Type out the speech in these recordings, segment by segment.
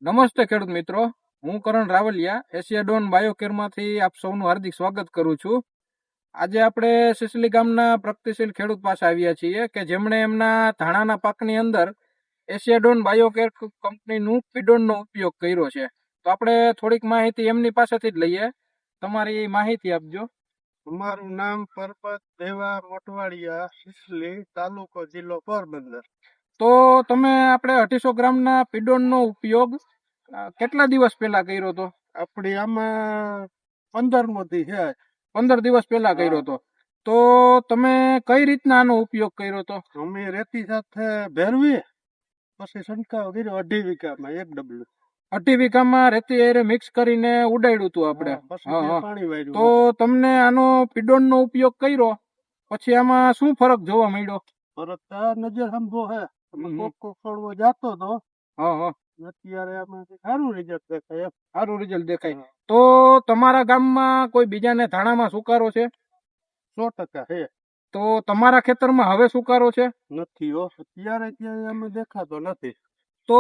નમસ્તે ખેડૂત મિત્રો, હું કરણ રાવલિયા એશિયાડોન બાયોકેરમાંથી આપ સૌનું હાર્દિક સ્વાગત કરું છું. આજે આપણે સિસલી ગામના પ્રગતિશીલ ખેડૂત પાસે આવ્યા છીએ કે જેમણે એમના ધાણાના પાકની અંદર એશિયાડોન બાયોકેર કંપનીનું પીડોનનો ઉપયોગ કર્યો છે. તો આપણે થોડીક માહિતી એમની પાસેથી જ લઈએ. તમારી માહિતી આપજો. અમારું નામ પરબત દેવા મોટવાડિયા, સિસલી, તાલુકો જિલ્લો પોરબંદર. તો તમે આપણે 250 ગ્રામના પીડોનનો ઉપયોગ કેટલા દિવસ પહેલા કર્યો હતો? આપણી આમાં 15મો દી છે. 15 દિવસ પહેલા કર્યો હતો. તો તમે કઈ રીતના આનો ઉપયોગ કર્યો હતો? અમે રેતી સાથે ભેરવી પછી છંટકાવ કર્યો 2.5 વીઘામાં 1 ડબલું. 2.5 વીઘામાં રેતી એરે મિક્સ કરીને ઉડાડ્યું હતું આપણે. પછી પાણી વાળ્યું. તો તમને આનો પીડોનનો ઉપયોગ કર્યો પછી આમાં શું ફરક જોવા મળ્યો? ફરક નજર સમજો હે. કોક છોડવો જાતો તો અત્યારે આમાં સારું રિઝલ્ટ દેખાય. સારું રિઝલ્ટ દેખાય. તો તમારા ગામમાં કોઈ બીજાને ધાણામાં સુકારો છે? 100% છે. તો તમારા ખેતરમાં હવે સુકારો છે? નથી હો, અત્યારે ક્યાંય અમે દેખાતો નથી. તો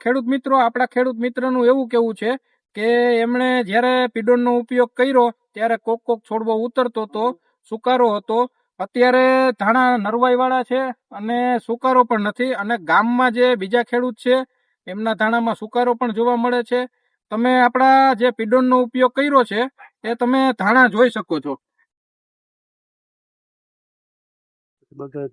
ખેડૂત મિત્રો, આપણા ખેડૂત મિત્રનું એવું કેવું છે કે એમણે જ્યારે પીડોનનો ઉપયોગ કર્યો ત્યારે કોક છોડવો ઉતરતો હતો, સુકારો હતો. અત્યારે ધાણા નરવાઈ વાળા છે અને સુકારો પણ નથી. અને ગામમાં જે બીજા ખેડૂત છે એમના ધાણામાં સુકારો પણ જોવા મળે છે. તમે આપણા જે પીડોનનો ઉપયોગ કર્યો છે એ તમે ધાણા જોઈ શકો છો. બધા